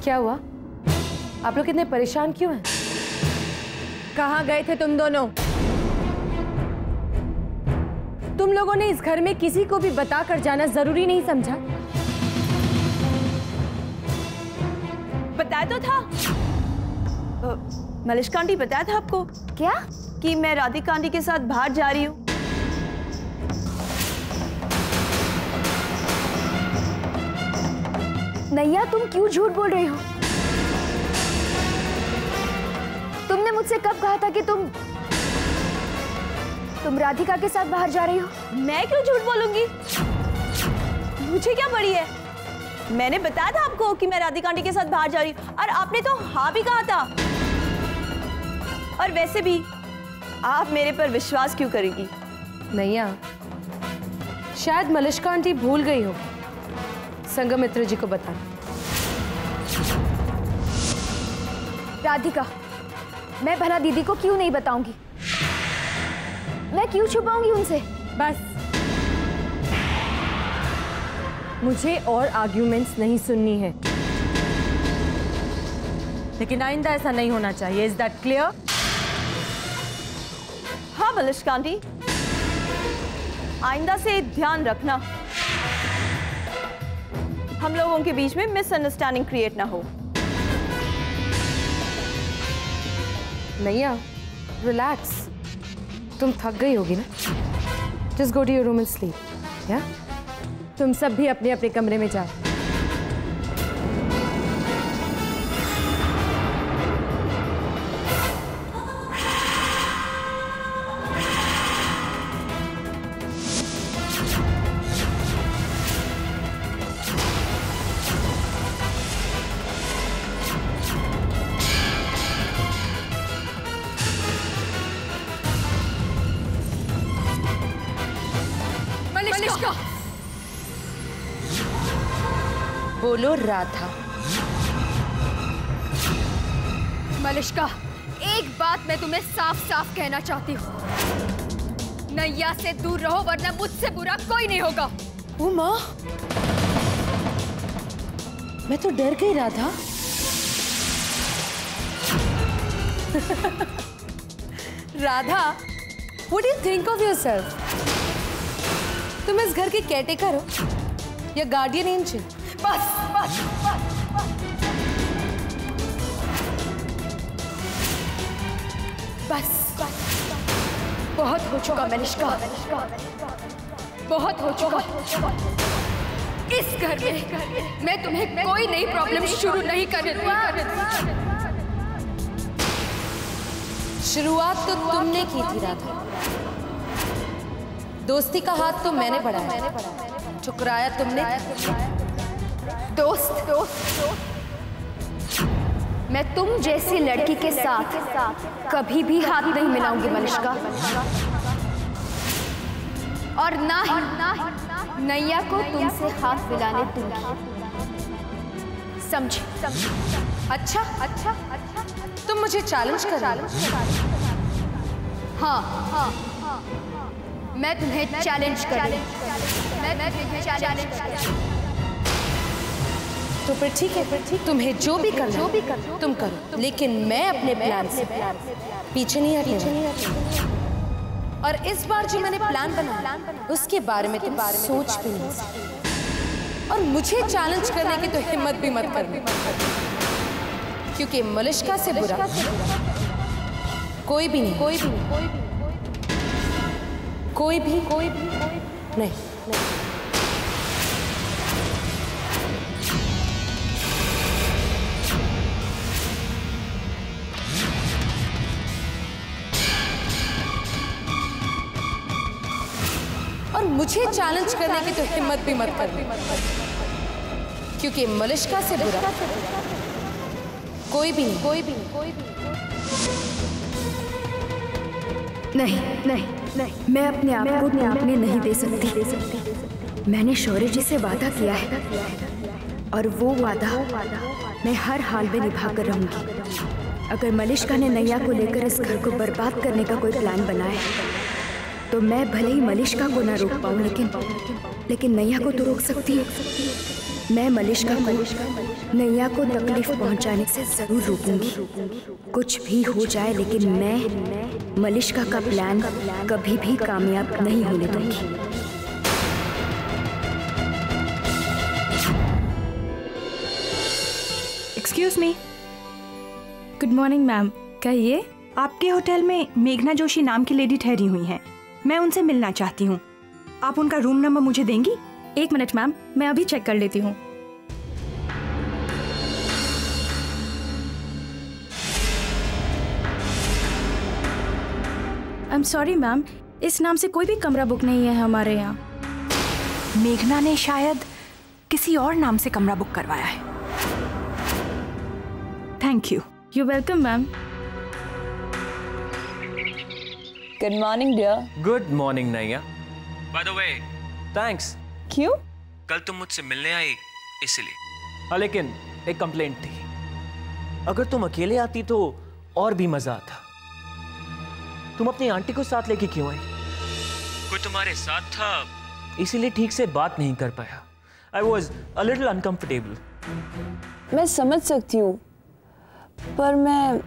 क्या हुआ? आप लोग इतने परेशान क्यों हैं? कहाँ गए थे तुम दोनों? तुम लोगों ने इस घर में किसी को भी बताकर जाना जरूरी नहीं समझा? बताया तो था। मलिष्का आंटी बताया था आपको? क्या? कि मैं राधिका आंटी के साथ बाहर जा रही हूँ। नैया, तुम क्यों झूठ बोल रही हो? तुमने मुझसे कब कहा था कि तुम राधिका के साथ बाहर जा रही हो? मैं क्यों झूठ बोलूंगी? मुझे क्या पड़ी है? मैंने बताया था आपको कि मैं राधिका आंटी के साथ बाहर जा रही हूँ, और आपने तो हाँ भी कहा था। और वैसे भी आप मेरे पर विश्वास क्यों करेगी? नैया, शायद मलिष्का आंटी भूल गई होगी संघमित्र जी को बताना। राधिका, मैं भला दीदी को क्यों नहीं बताऊंगी? मैं क्यों छुपाऊंगी उनसे? बस, मुझे और आर्ग्यूमेंट्स नहीं सुननी है। लेकिन आइंदा ऐसा नहीं होना चाहिए। Is that clear? हाँ मलिष्का आंटी, आइंदा से ध्यान रखना, हम लोगों के बीच में मिसअंडरस्टैंडिंग क्रिएट ना हो। नैया, रिलैक्स। तुम थक गई होगी ना? Just go to your room and sleep. या? तुम सब भी अपने अपने कमरे में जाओ। बोलो राधा। मलिष्का, एक बात मैं तुम्हें साफ साफ कहना चाहती हूँ। नैया से दूर रहो, वरना मुझसे बुरा कोई नहीं होगा। ओ माँ, मैं तो डर गई Radha. Radha, what do you think of yourself? तुम इस घर के केयरटेकर हो या गार्डियन एंजल? बस बस बस बस, बहुत हो चुका मलिष्का, बहुत हो चुका। इस घर में मैं तुम्हें कोई नई प्रॉब्लम शुरू नहीं करने दूंगी। शुरुआत तो तुमने की थी राधा। दोस्ती का हाथ तो मैंने बढ़ाया, ठुकराया तुमने। दोस्त, मैं तुम जैसी लड़की के साथ कभी भी हाथ नहीं मिलाऊंगी मलिष्का, और ना ही नैया को तुमसे हाथ मिलाने दूंगी। समझे? अच्छा अच्छा अच्छा, तुम मुझे चैलेंज कर रही हो? हाँ, मैं तुम्हें चैलेंज कर रही हूँ। मैं तुम्हें चैलेंज कर रही हूँ। तो फिर ठीक है, तुम्हें जो भी करना तुम करो, लेकिन मैं अपने प्लान से पीछे नहीं हटूंगी। और इस बार जो मैंने प्लान बनाया उसके बारे में तुम सोच भी नहीं सकती। और मुझे चैलेंज करने की तो हिम्मत भी मत करनी, क्योंकि मलिष्का से बुरा कोई भी नहीं। और मुझे चैलेंज करने की तो हिम्मत भी मत करनी, क्योंकि मलिष्का से बुरा कोई भी नहीं, मैं अपने आप को टूटने नहीं दे सकती। मैंने शौर्य जी से वादा किया है, और वो वादा मैं हर हाल में निभा कर रहूंगी। अगर मलिष्का ने नैया को लेकर इस घर को बर्बाद करने का कोई प्लान बनाया तो मैं भले ही मलिष्का को ना रोक पाऊं, लेकिन नैया को तो रोक सकती हूँ। मैं मलिष्का को नैया को तकलीफ पहुंचाने से जरूर रोकूंगी। कुछ भी हो जाए, लेकिन मैं मलिष्का का प्लान कभी भी कामयाब नहीं होने दूंगी। Excuse me. Good morning ma'am, कहिए। आपके होटल में मेघना जोशी नाम की लेडी ठहरी हुई हैं। मैं उनसे मिलना चाहती हूँ। आप उनका रूम नंबर मुझे देंगी? 1 मिनट मैम, मैं अभी चेक कर लेती हूँ। आई एम सॉरी मैम, इस नाम से कोई भी कमरा बुक नहीं है हमारे यहाँ। मेघना ने शायद किसी और नाम से कमरा बुक करवाया है। Thank you. You welcome ma'am. Good morning dear. Good morning Naiya. By the way, thanks. क्यों? कल तुम मुझसे मिलने आई इसलिए। हाँ, लेकिन एक कंप्लेंट थी। अगर तुम अकेले आती तो और भी मजा आता। तुम अपनी आंटी को साथ लेके क्यों आई? कोई तुम्हारे साथ था, इसीलिए ठीक से बात नहीं कर पाया। I was a little uncomfortable. मैं समझ सकती हूँ, पर मैं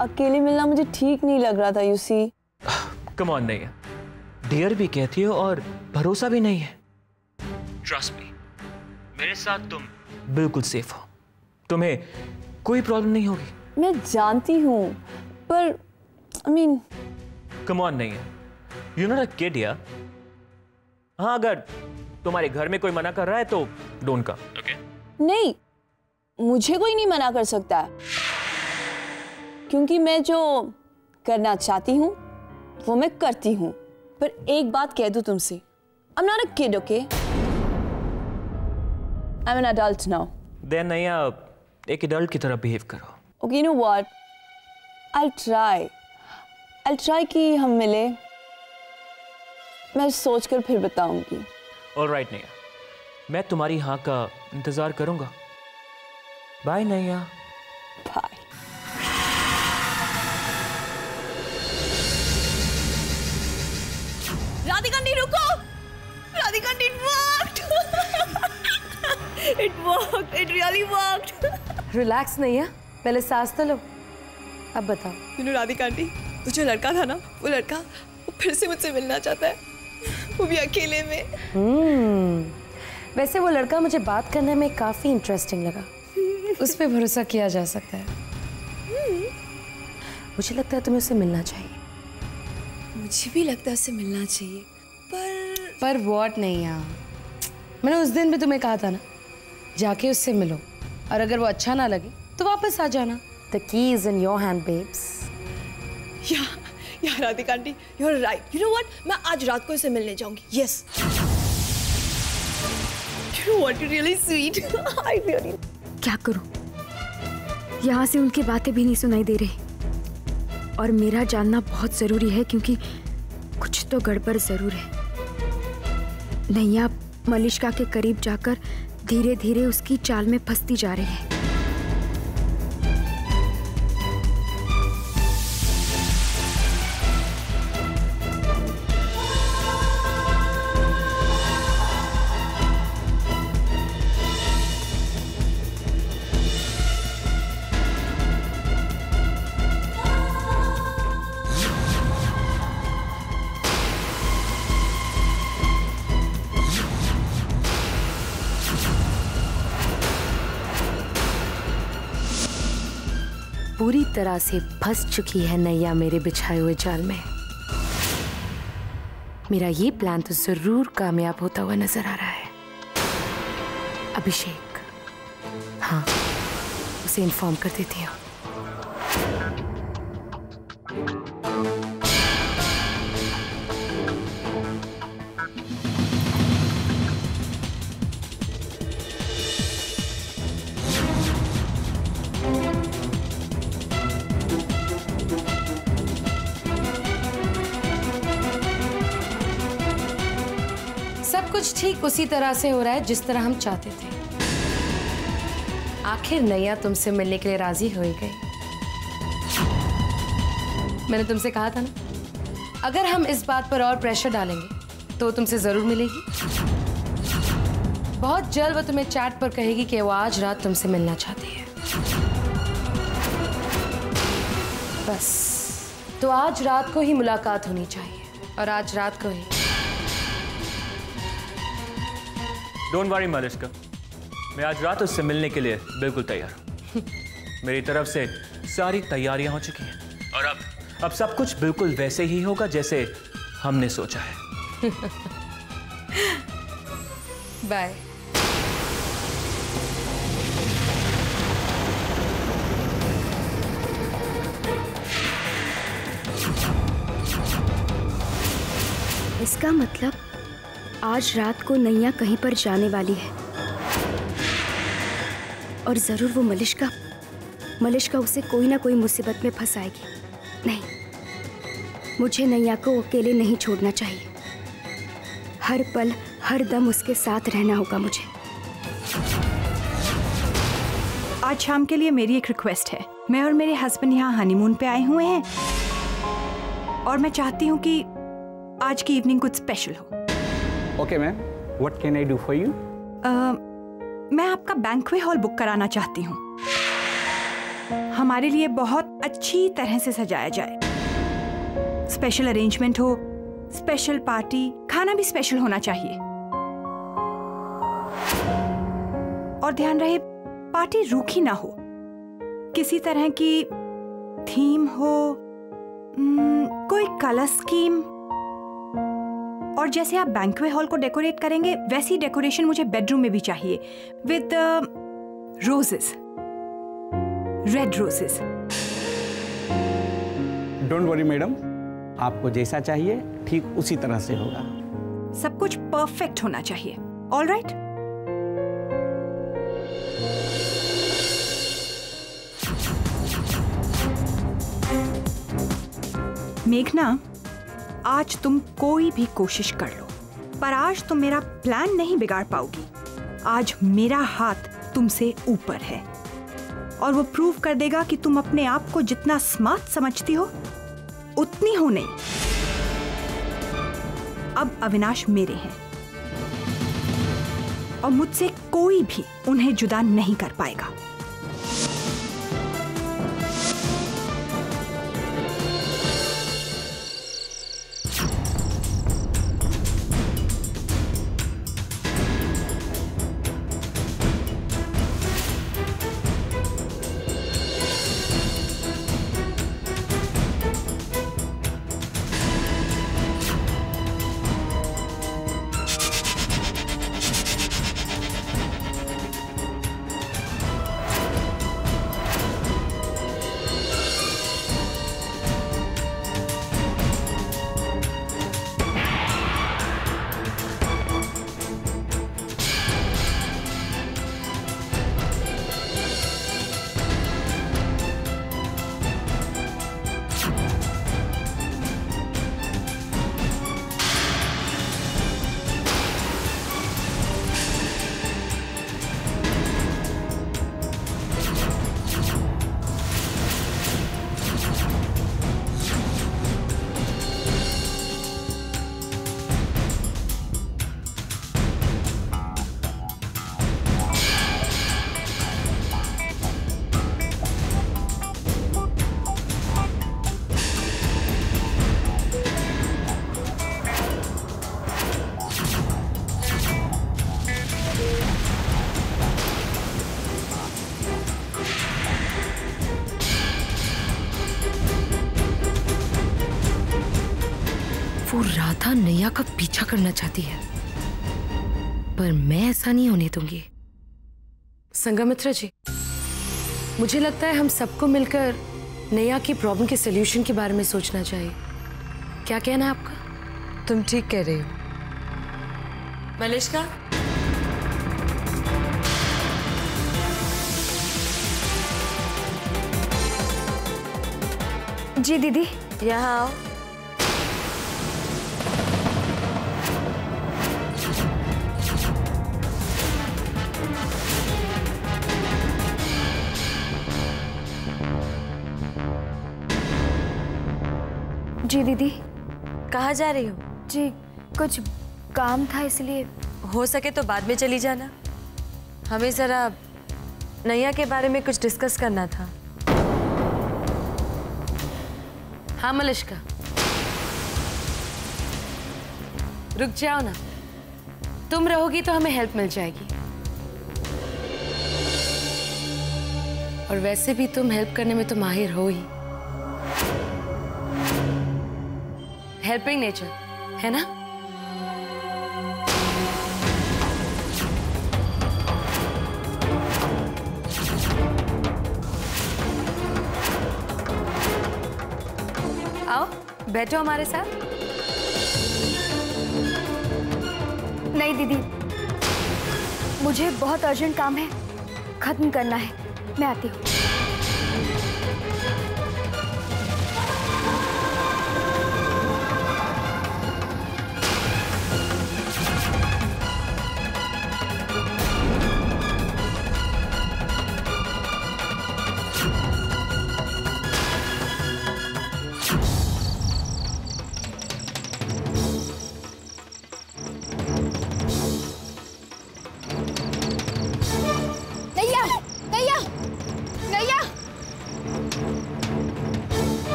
अकेले मिलना मुझे ठीक नहीं लग रहा था। You see. Come on Naiya, dear भी कहती हो और भरोसा भी नहीं है। ट्रस्ट मी, मेरे साथ तुम बिल्कुल सेफ हो। तुम्हें कोई प्रॉब्लम नहीं होगी। मैं जानती हूँ, पर I mean... Come on नैया, you're not a kid यार। हाँ, अगर तुम्हारे घर में कोई मना कर रहा है तो डोंट कम, ओके? नहीं, मुझे कोई नहीं मना कर सकता है, क्योंकि मैं जो करना चाहती हूँ वो मैं करती हूँ। पर एक बात कह दूँ तुमसे, I'm not a kid, okay? I'm an adult now. Then नैया एक एडल्ट की तरह बिहेव करो। Okay, you know what? I'll try कि हम मिले। मैं सोचकर फिर बताऊंगी। ऑलराइट नैया, मैं तुम्हारी हाँ का इंतजार करूंगा। बाय नैया। बाय। राधिकांडी रुको! राधिकांडी, it worked! It worked! It really worked! Relax नैया, पहले सांस तो लो। अब बताओ। यू नो राधिकांडी, वो जो लड़का था ना, वो लड़का वो फिर से मुझसे मिलना चाहता है, वो भी अकेले में। वैसे वो लड़का मुझे बात करने में काफी इंटरेस्टिंग लगा। उस पर भरोसा किया जा सकता है। मुझे लगता है तुम्हें उससे मिलना चाहिए। मुझे भी लगता है उससे मिलना चाहिए, पर व्हाट नहीं यार। मैंने उस दिन भी तुम्हें कहा था ना, जाके उससे मिलो, और अगर वो अच्छा ना लगे तो वापस आ जाना। The key is in your hand, babes. या राधिकांडी, you are right. You know what, मैं आज रात को इसे मिलने जाऊंगी। Yes. You know what, you really sweet. I really. क्या करूं? यहाँ से उनकी बातें भी नहीं सुनाई दे रही, और मेरा जानना बहुत जरूरी है, क्योंकि कुछ तो गड़बड़ जरूर है। नैया मलिष्का के करीब जाकर धीरे धीरे उसकी चाल में फंसती जा रही है। पूरी तरह से फंस चुकी है नैया मेरे बिछाए हुए जाल में। मेरा ये प्लान तो जरूर कामयाब होता हुआ नजर आ रहा है। अभिषेक, हाँ, उसे इन्फॉर्म कर देती हूँ। सब कुछ ठीक उसी तरह से हो रहा है जिस तरह हम चाहते थे। आखिर नैया तुमसे मिलने के लिए राजी हो ही गई। मैंने तुमसे कहा था ना, अगर हम इस बात पर और प्रेशर डालेंगे तो तुमसे जरूर मिलेगी। बहुत जल्द वो तुम्हें चैट पर कहेगी कि वो आज रात तुमसे मिलना चाहती है। बस तो आज रात को ही मुलाकात होनी चाहिए, और आज रात को ही। डोंट वरी मलिश्का, मैं आज रात उससे मिलने के लिए बिल्कुल तैयार हूँ। मेरी तरफ से सारी तैयारियां हो चुकी हैं, और अब सब कुछ बिल्कुल वैसे ही होगा जैसे हमने सोचा है। बाय। इसका मतलब आज रात को नैया कहीं पर जाने वाली है, और जरूर वो मलिश्का उसे कोई ना कोई मुसीबत में फंसाएगी। नहीं, मुझे नैया को अकेले नहीं छोड़ना चाहिए। हर पल हर दम उसके साथ रहना होगा मुझे। आज शाम के लिए मेरी एक रिक्वेस्ट है। मैं और मेरे हस्बैंड यहाँ हनीमून पे आए हुए हैं, और मैं चाहती हूँ कि आज की इवनिंग कुछ स्पेशल हो। Okay ma'am, what can I do for you? मैं आपका बैंक्वेट हॉल बुक कराना चाहती हूँ। हमारे लिए बहुत अच्छी तरह से सजाया जाए, स्पेशल अरेंजमेंट हो, स्पेशल पार्टी, खाना भी स्पेशल होना चाहिए, और ध्यान रहे पार्टी रूखी ना हो, किसी तरह की थीम हो, कोई कलर स्कीम। और जैसे आप बैंक्वेट हॉल को डेकोरेट करेंगे वैसी डेकोरेशन मुझे बेडरूम में भी चाहिए, with roses, red roses. Don't worry madam, आपको जैसा चाहिए ठीक उसी तरह से होगा। सब कुछ परफेक्ट होना चाहिए। All right? मेघना, आज तुम कोई भी कोशिश कर लो, पर आज तुम मेरा प्लान नहीं बिगाड़ पाओगी। आज मेरा हाथ तुमसे ऊपर है, और वो प्रूव कर देगा कि तुम अपने आप को जितना स्मार्ट समझती हो उतनी हो नहीं। अब अविनाश मेरे हैं, और मुझसे कोई भी उन्हें जुदा नहीं कर पाएगा। वो राधा नैया का पीछा करना चाहती है, पर मैं ऐसा नहीं होने दूंगी। संघमित्रा जी, मुझे लगता है हम सबको मिलकर नैया की प्रॉब्लम के सलूशन के बारे में सोचना चाहिए। क्या कहना है आपका? तुम ठीक कह रही हो मलिश्का। जी दीदी। यहाँ आओ। जी दीदी। कहाँ जा रही हो? जी कुछ काम था इसलिए। हो सके तो बाद में चली जाना, हमें जरा नैया के बारे में कुछ डिस्कस करना था। हाँ मलिश्का, रुक जाओ ना, तुम रहोगी तो हमें हेल्प मिल जाएगी। और वैसे भी तुम हेल्प करने में तो माहिर हो ही। हेल्पिंग नेचर है ना? आओ बैठो हमारे साथ। नहीं दीदी, मुझे बहुत अर्जेंट काम है, खत्म करना है, मैं आती हूँ।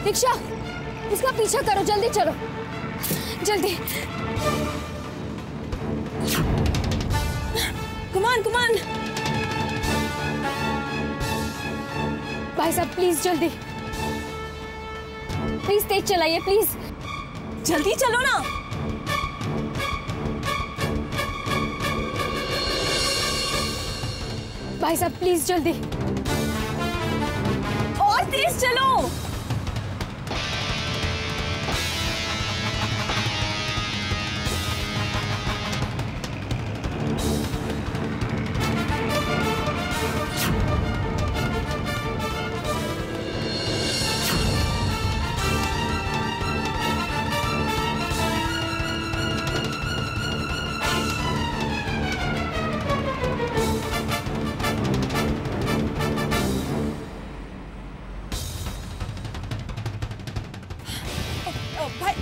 दीक्षा, इसका पीछा करो, जल्दी चलो, जल्दी। कमान कमान। भाई साहब प्लीज जल्दी, प्लीज तेज चलाइए, प्लीज जल्दी चलो ना। भाई साहब प्लीज जल्दी, और तेज चलो।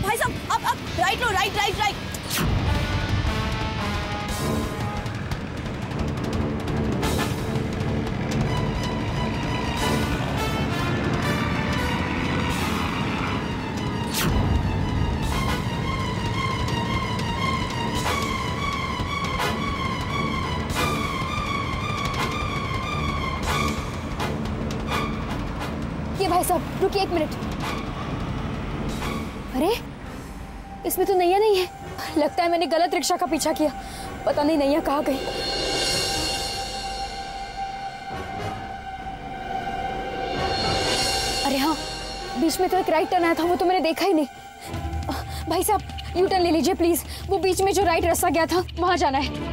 भाई साहब अब राइट लो, राइट राइट राइट। ये भाई साहब रुकिए 1 मिनट। अरे इसमें तो नैया नहीं है, लगता है मैंने गलत रिक्शा का पीछा किया, पता नहीं नैया कहाँ गई। अरे हाँ, बीच में तो एक राइट टर्न आया था, वो तो मैंने देखा ही नहीं। भाई साहब यू टर्न ले लीजिए प्लीज, वो बीच में जो राइट रास्ता गया था वहां जाना है।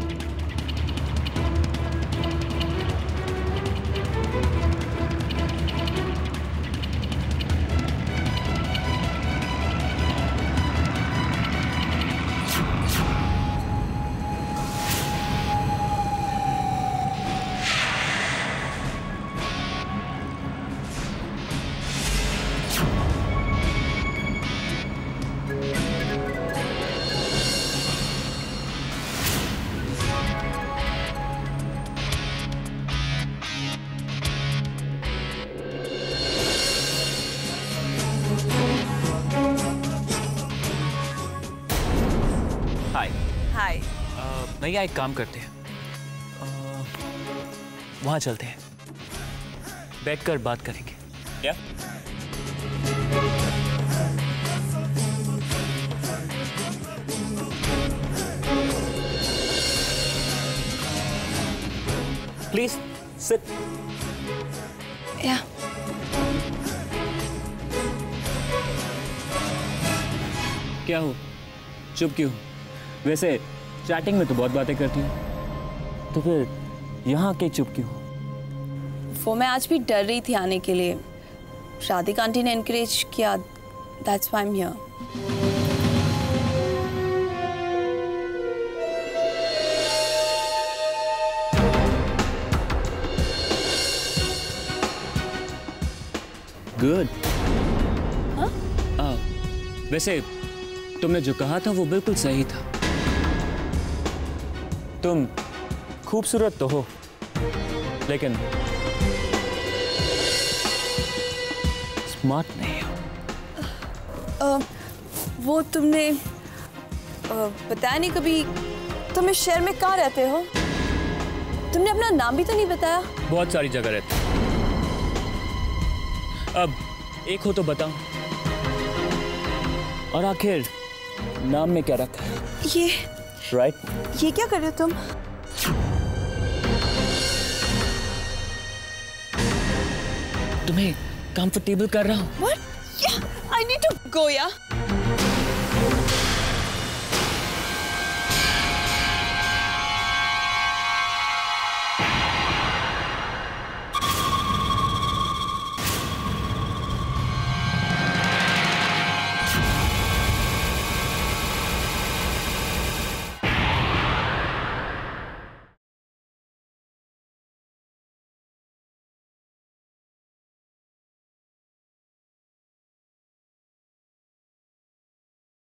हाय। नैया एक काम करते हैं, वहां चलते हैं, बैठकर बात करेंगे क्या? Please sit. या क्या हो, चुप क्यों? वैसे चैटिंग में तो बहुत बातें करती हूँ, तो फिर यहाँ के चुप क्यों? वो मैं आज भी डर रही थी आने के लिए, राधिका आंटी ने एनकरेज किया, that's why I am here. Good. वैसे तुमने जो कहा था वो बिल्कुल सही था। तुम खूबसूरत तो हो, लेकिन स्मार्ट नहीं हो। वो तुमने बताया नहीं कभी। तुम इस शहर में कहाँ रहते हो? तुमने अपना नाम भी तो नहीं बताया। बहुत सारी जगह रहते हैं। अब एक हो तो बताओ। और आखिर नाम में क्या रखा है? ये राइट। ये क्या कर रहे हो तुम? तुम्हें कंफर्टेबल कर रहा हूँ। What? Yeah, I need to go, yeah.